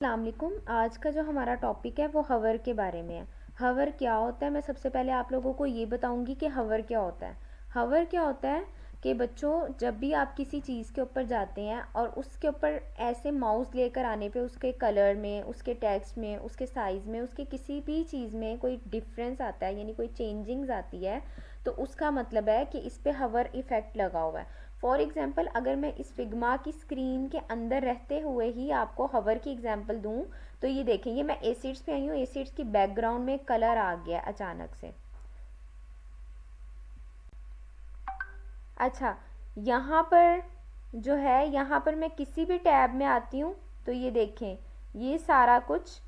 अस्सलाम वालेकुम। आज का जो हमारा टॉपिक है वो हवर के बारे में है। हवर क्या होता है, मैं सबसे पहले आप लोगों को ये बताऊंगी कि हवर क्या होता है। हवर क्या होता है कि बच्चों, जब भी आप किसी चीज़ के ऊपर जाते हैं और उसके ऊपर ऐसे माउस लेकर आने पे उसके कलर में, उसके टेक्स्ट में, उसके साइज़ में, उसके किसी भी चीज़ में कोई डिफरेंस आता है, यानी कोई चेंजिंग्स आती है, तो उसका मतलब है कि इस पे हवर इफ़ेक्ट लगा हुआ है। फॉर एग्ज़ाम्पल, अगर मैं इस फिग्मा की स्क्रीन के अंदर रहते हुए ही आपको हवर की एग्ज़ाम्पल दूं, तो ये देखें, ये मैं एसिड्स पे आई हूँ, एसिड्स की बैकग्राउंड में कलर आ गया अचानक से। अच्छा, यहाँ पर जो है, यहाँ पर मैं किसी भी टैब में आती हूँ तो ये देखें, ये सारा कुछ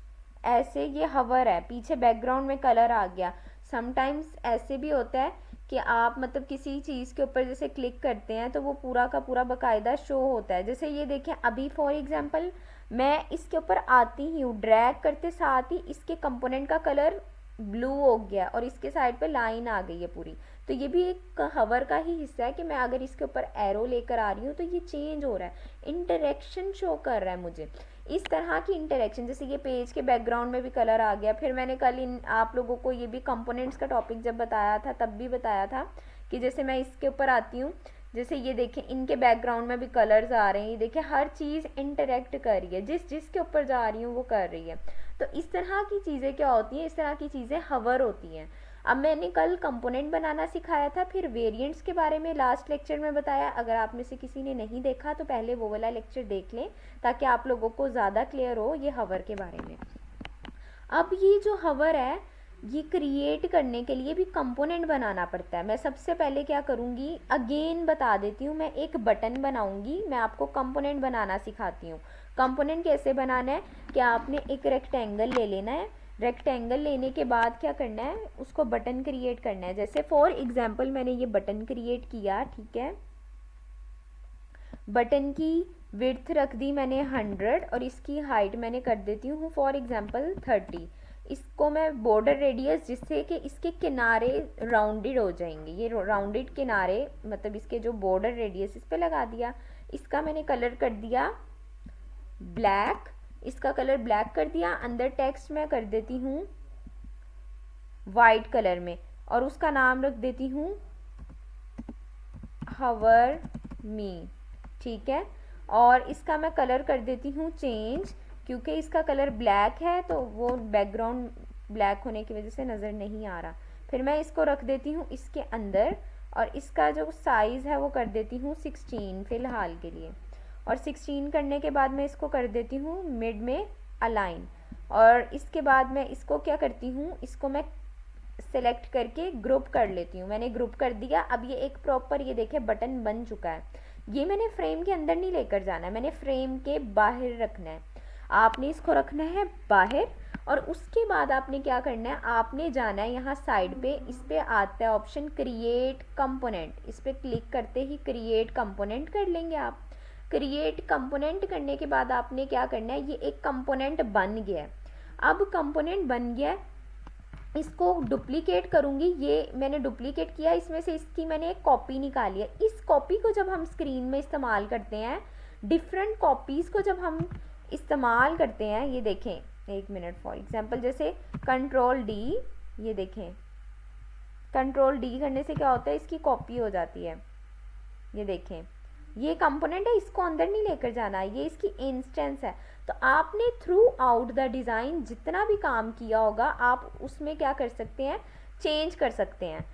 ऐसे ये हवर है, पीछे बैकग्राउंड में कलर आ गया। समटाइम्स ऐसे भी होता है कि आप मतलब किसी चीज़ के ऊपर जैसे क्लिक करते हैं तो वो पूरा का पूरा बाकायदा शो होता है। जैसे ये देखें, अभी फॉर एग्जांपल मैं इसके ऊपर आती ही हूँ, ड्रैग करते साथ ही इसके कंपोनेंट का कलर ब्लू हो गया और इसके साइड पे लाइन आ गई है पूरी। तो ये भी एक हवर का ही हिस्सा है कि मैं अगर इसके ऊपर एरो लेकर आ रही हूँ तो ये चेंज हो रहा है, इंटरेक्शन शो कर रहा है मुझे। इस तरह की इंटरेक्शन, जैसे ये पेज के बैकग्राउंड में भी कलर आ गया। फिर मैंने कल इन आप लोगों को ये भी कंपोनेंट्स का टॉपिक जब बताया था तब भी बताया था कि जैसे मैं इसके ऊपर आती हूँ, जैसे ये देखें, इनके बैकग्राउंड में भी कलर्स आ रहे हैं, ये देखें, हर चीज़ इंटरेक्ट कर रही है, जिस जिसके ऊपर जा रही हूँ वो कर रही है। तो इस तरह की चीज़ें क्या होती हैं, इस तरह की चीज़ें हवर होती हैं। अब मैंने कल कंपोनेंट बनाना सिखाया था, फिर वेरिएंट्स के बारे में लास्ट लेक्चर में बताया। अगर आप में से किसी ने नहीं देखा तो पहले वो वाला लेक्चर देख लें ताकि आप लोगों को ज़्यादा क्लियर हो ये हवर के बारे में। अब ये जो हवर है, ये क्रिएट करने के लिए भी कंपोनेंट बनाना पड़ता है। मैं सबसे पहले क्या करूँगी, अगेन बता देती हूँ, मैं एक बटन बनाऊँगी, मैं आपको कंपोनेंट बनाना सिखाती हूँ। कंपोनेंट कैसे बनाना है कि आपने एक रेक्टेंगल ले लेना है, रेक्टेंगल लेने के बाद क्या करना है, उसको बटन क्रिएट करना है। जैसे फॉर एग्जांपल मैंने ये बटन क्रिएट किया, ठीक है। बटन की विड्थ रख दी मैंने 100 और इसकी हाइट मैंने कर देती हूँ फॉर एग्जांपल 30। इसको मैं बॉर्डर रेडियस, जिससे कि इसके किनारे राउंडेड हो जाएंगे, ये राउंडेड किनारे मतलब इसके जो बॉर्डर रेडियस इस पे लगा दिया। इसका मैंने कलर कर दिया ब्लैक, इसका कलर ब्लैक कर दिया। अंदर टेक्स्ट मैं कर देती हूँ वाइट कलर में और उसका नाम रख देती हूँ हवर मी, ठीक है। और इसका मैं कलर कर देती हूँ चेंज, क्योंकि इसका कलर ब्लैक है तो वो बैकग्राउंड ब्लैक होने की वजह से नज़र नहीं आ रहा। फिर मैं इसको रख देती हूँ इसके अंदर और इसका जो साइज़ है वो कर देती हूँ 16 फ़िलहाल के लिए। और 16 करने के बाद मैं इसको कर देती हूँ मिड में अलाइन। और इसके बाद मैं इसको क्या करती हूँ, इसको मैं सेलेक्ट करके ग्रुप कर लेती हूँ। मैंने ग्रुप कर दिया। अब ये एक प्रॉपर, ये देखे, बटन बन चुका है। ये मैंने फ्रेम के अंदर नहीं लेकर जाना है, मैंने फ्रेम के बाहर रखना है। आपने इसको रखना है बाहर और उसके बाद आपने क्या करना है, आपने जाना है यहाँ साइड पे, इस पे आता है ऑप्शन क्रिएट कंपोनेंट, इस पे क्लिक करते ही क्रिएट कंपोनेंट कर लेंगे आप। क्रिएट कंपोनेंट करने के बाद आपने क्या करना है, ये एक कंपोनेंट बन गया है। अब कंपोनेंट बन गया है, इसको डुप्लीकेट करूँगी। ये मैंने डुप्लीकेट किया, इसमें से इसकी मैंने एक कॉपी निकाली है। इस कॉपी को जब हम स्क्रीन में इस्तेमाल करते हैं, डिफरेंट कॉपीज़ को जब हम इस्तेमाल करते हैं, ये देखें, एक मिनट, फॉर एग्जांपल जैसे कंट्रोल डी, ये देखें, कंट्रोल डी करने से क्या होता है, इसकी कॉपी हो जाती है। ये देखें, ये कंपोनेंट है, इसको अंदर नहीं लेकर जाना, ये इसकी इंस्टेंस है। तो आपने थ्रू आउट द डिज़ाइन जितना भी काम किया होगा आप उसमें क्या कर सकते हैं, चेंज कर सकते हैं।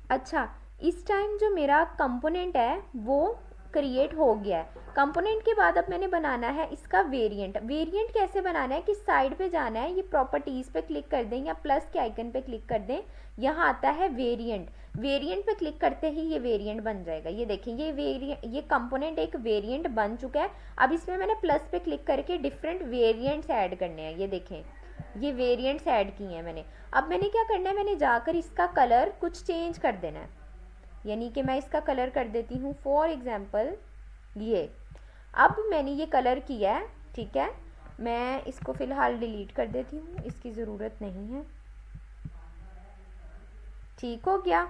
अच्छा, इस टाइम जो मेरा कंपोनेंट है वो क्रिएट हो गया है। कंपोनेंट के बाद अब मैंने बनाना है इसका वेरिएंट। वेरिएंट कैसे बनाना है कि साइड पे जाना है, ये प्रॉपर्टीज़ पे क्लिक कर दें या प्लस के आइकन पे क्लिक कर दें, यहाँ आता है वेरिएंट। वेरिएंट पे क्लिक करते ही ये वेरिएंट बन जाएगा। ये देखें, ये कंपोनेंट एक वेरिएंट बन चुका है। अब इसमें मैंने प्लस पे क्लिक करके डिफरेंट वेरिएंट्स ऐड करने हैं। ये देखें, ये वेरिएंट्स ऐड किए हैं मैंने। अब मैंने क्या करना है, मैंने जाकर इसका कलर कुछ चेंज कर देना है, यानी कि मैं इसका कलर कर देती हूँ फॉर एग्जांपल ये। अब मैंने ये कलर किया है, ठीक है, मैं इसको फ़िलहाल डिलीट कर देती हूँ, इसकी ज़रूरत नहीं है। ठीक हो गया।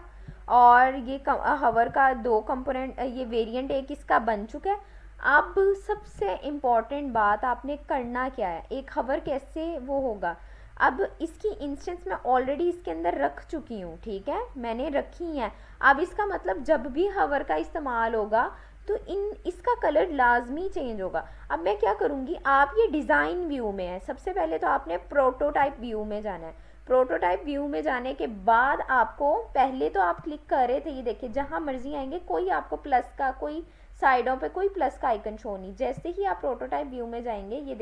और ये हवर का 2 कंपोनेंट, ये वेरिएंट एक इसका बन चुका है। अब सबसे इम्पॉर्टेंट बात आपने करना क्या है, एक हवर कैसे वो होगा। अब इसकी इंस्टेंस मैं ऑलरेडी इसके अंदर रख चुकी हूँ, ठीक है, मैंने रखी है। अब इसका मतलब जब भी हवर का इस्तेमाल होगा तो इसका कलर लाजमी चेंज होगा। अब मैं क्या करूँगी, आप ये डिज़ाइन व्यू में है, सबसे पहले तो आपने प्रोटोटाइप व्यू में जाना है। प्रोटोटाइप व्यू में जाने के बाद आपको, पहले तो आप क्लिक कर रहे थे, ये देखिए जहाँ मर्जी आएंगे कोई आपको प्लस का, कोई साइडों पे कोई प्लस का आइकन शो नहीं। जैसे ही आप प्रोटोटाइप व्यू में जाएंगे, ये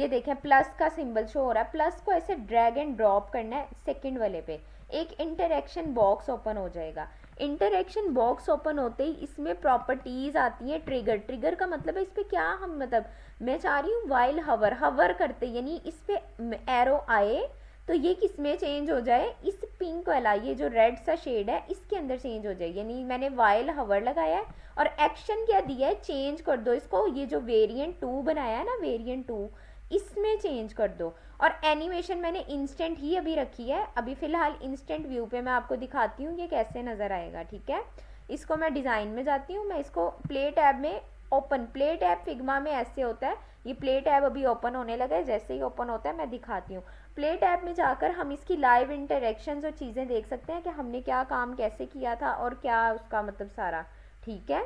देखें प्लस का सिंबल शो हो रहा है। प्लस को ऐसे ड्रैग एंड ड्रॉप करना है सेकंड वाले पे, एक इंटरेक्शन बॉक्स ओपन हो जाएगा। इंटरेक्शन बॉक्स ओपन होते ही इसमें प्रॉपर्टीज आती हैं। ट्रिगर, ट्रिगर का मतलब है इस पर क्या हम, मतलब मैं चाह रही हूँ वाइल हवर, हवर करते यानी इस पर एरो आए तो ये किस में चेंज हो जाए, इस पिंक वाला, ये जो रेड सा शेड है इसके अंदर चेंज हो जाए। यानी मैंने वाइल हवर लगाया है और एक्शन क्या दिया है, चेंज कर दो इसको। ये जो वेरिएंट 2 बनाया है ना, वेरिएंट 2, इसमें चेंज कर दो। और एनिमेशन मैंने इंस्टेंट ही अभी रखी है, अभी फ़िलहाल इंस्टेंट व्यू पे मैं आपको दिखाती हूँ ये कैसे नज़र आएगा, ठीक है। इसको मैं डिज़ाइन में जाती हूँ, मैं इसको प्ले टैब में ओपन, प्ले टैब फिग्मा में ऐसे होता है, ये प्ले टैब अभी ओपन होने लगा है, जैसे ही ओपन होता है मैं दिखाती हूँ। प्ले टैब में जाकर हम इसकी लाइव इंटरेक्शंस और चीज़ें देख सकते हैं कि हमने क्या काम कैसे किया था और क्या उसका मतलब सारा, ठीक है।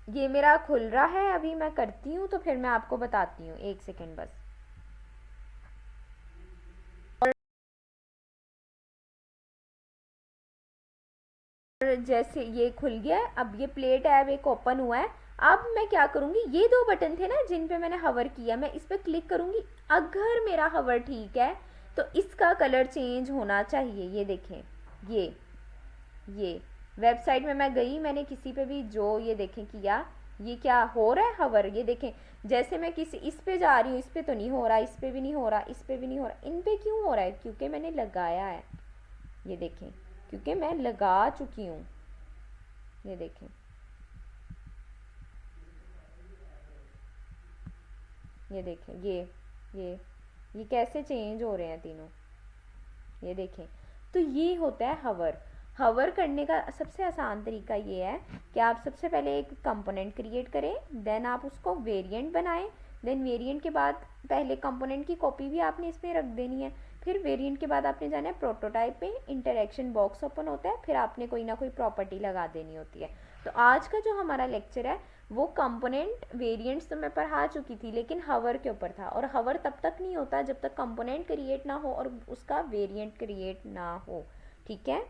ये मेरा खुल रहा है, अभी मैं करती हूँ तो फिर मैं आपको बताती हूँ, एक सेकेंड बस। जैसे ये खुल गया, अब ये प्ले टैब एक ओपन हुआ है। अब मैं क्या करूँगी, ये 2 बटन थे ना जिन पे मैंने हवर किया, मैं इस पर क्लिक करूँगी। अगर मेरा हवर ठीक है तो इसका कलर चेंज होना चाहिए। ये देखें, ये वेबसाइट में मैं गई, मैंने किसी पे भी जो ये देखें किया, ये क्या हो रहा है हवर, ये देखें। जैसे मैं किसी इस पे जा रही हूँ, इस पे तो नहीं हो रहा, इस पे भी नहीं हो रहा, इस पे भी नहीं हो रहा, इन पे क्यों हो रहा है, क्योंकि मैंने लगाया है। ये देखें, क्योंकि मैं लगा चुकी हूँ। ये देखें, ये देखें, ये कैसे चेंज हो रहे हैं तीनों, ये देखें। तो ये होता है हवर। हवर करने का सबसे आसान तरीका ये है कि आप सबसे पहले एक कंपोनेंट क्रिएट करें, देन आप उसको वेरिएंट बनाएं, देन वेरिएंट के बाद पहले कंपोनेंट की कॉपी भी आपने इसमें रख देनी है। फिर वेरिएंट के बाद आपने जाना है प्रोटोटाइप पे, इंटरेक्शन बॉक्स ओपन होता है, फिर आपने कोई ना कोई प्रॉपर्टी लगा देनी होती है। तो आज का जो हमारा लेक्चर है वो कंपोनेंट वेरिएंट्स तो मैं पढ़ा चुकी थी, लेकिन हवर के ऊपर था। और हवर तब तक नहीं होता जब तक कंपोनेंट क्रिएट ना हो और उसका वेरिएंट क्रिएट ना हो, ठीक है।